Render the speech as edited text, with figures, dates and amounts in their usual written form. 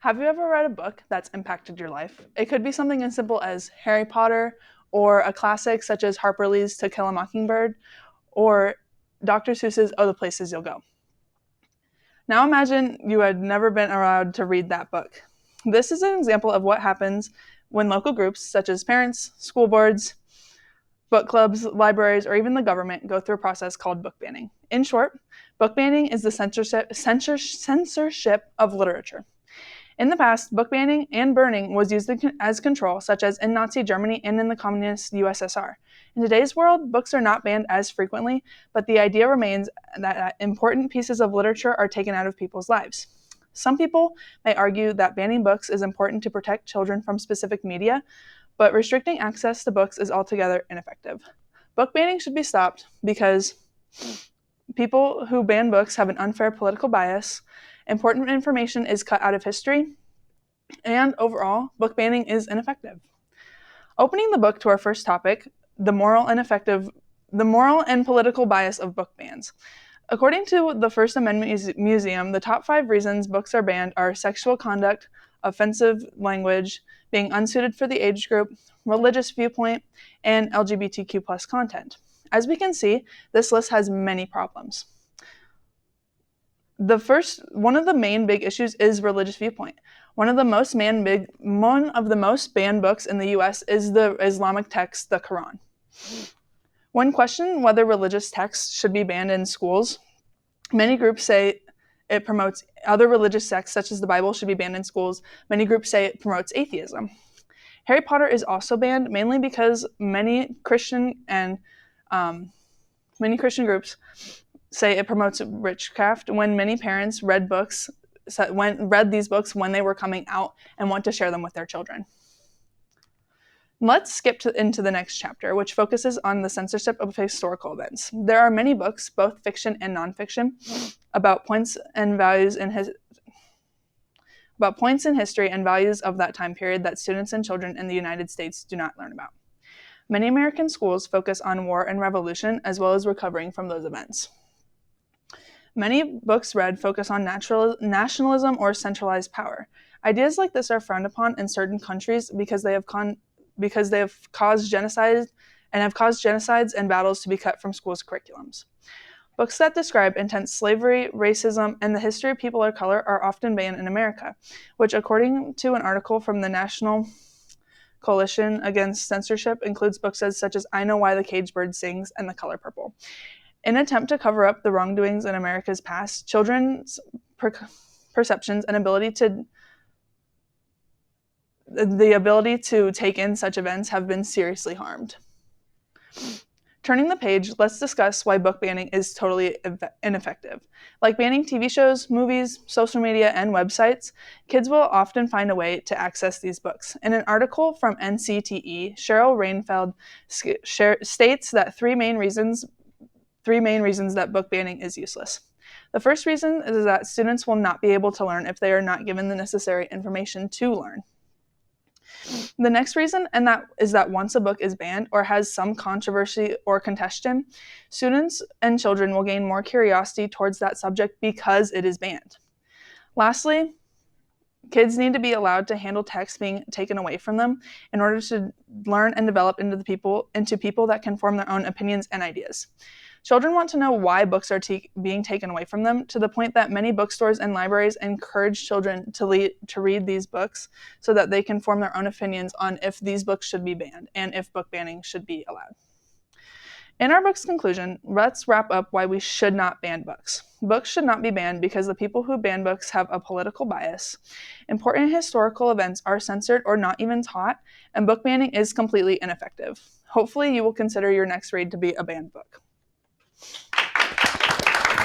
Have you ever read a book that's impacted your life? It could be something as simple as Harry Potter, or a classic such as Harper Lee's To Kill a Mockingbird, or Dr. Seuss's Oh, the Places You'll Go. Now imagine you had never been allowed to read that book. This is an example of what happens when local groups such as parents, school boards, book clubs, libraries, or even the government go through a process called book banning. In short, book banning is the censorship of literature. In the past, book banning and burning was used as control, such as in Nazi Germany and in the communist USSR. In today's world, books are not banned as frequently, but the idea remains that important pieces of literature are taken out of people's lives. Some people may argue that banning books is important to protect children from specific media, but restricting access to books is altogether ineffective. Book banning should be stopped because people who ban books have an unfair political bias, important information is cut out of history, and overall, book banning is ineffective. Opening the book to our first topic, the moral and political bias of book bans. According to the First Amendment Museum, the top 5 reasons books are banned are sexual conduct, offensive language, being unsuited for the age group, religious viewpoint, and LGBTQ+ content. As we can see, this list has many problems. One of the main big issues is religious viewpoint. One of the most banned books in the US is the Islamic text, the Quran. When questioned whether religious texts should be banned in schools, many groups say it promotes other religious sects, such as the Bible, should be banned in schools. Many groups say it promotes atheism. Harry Potter is also banned, mainly because many Christian groups say it promotes witchcraft. When many parents read these books when they were coming out and want to share them with their children. Let's skip into the next chapter, which focuses on the censorship of historical events. There are many books, both fiction and nonfiction, about points in history and values of that time period that students and children in the United States do not learn about. Many American schools focus on war and revolution, as well as recovering from those events. Many books read focus on nationalism or centralized power. Ideas like this are frowned upon in certain countries because they have caused genocides and battles to be cut from schools' curriculums. Books that describe intense slavery, racism, and the history of people of color are often banned in America, which, according to an article from the National Coalition Against Censorship, includes books such as I Know Why the Caged Bird Sings and The Color Purple. In an attempt to cover up the wrongdoings in America's past, children's perceptions and ability to take in such events have been seriously harmed. Turning the page, let's discuss why book banning is totally ineffective. Like banning TV shows, movies, social media, and websites, kids will often find a way to access these books. In an article from NCTE, Cheryl Rainfeld states that three main reasons that book banning is useless. The first reason is that students will not be able to learn if they are not given the necessary information to learn. The next reason, is that once a book is banned or has some controversy or contention, students and children will gain more curiosity towards that subject because it is banned. Lastly, kids need to be allowed to handle text being taken away from them in order to learn and develop into people that can form their own opinions and ideas. Children want to know why books are being taken away from them, to the point that many bookstores and libraries encourage children to read these books so that they can form their own opinions on if these books should be banned and if book banning should be allowed. In our book's conclusion, let's wrap up why we should not ban books. Books should not be banned because the people who ban books have a political bias. Important historical events are censored or not even taught, and book banning is completely ineffective. Hopefully, you will consider your next read to be a banned book.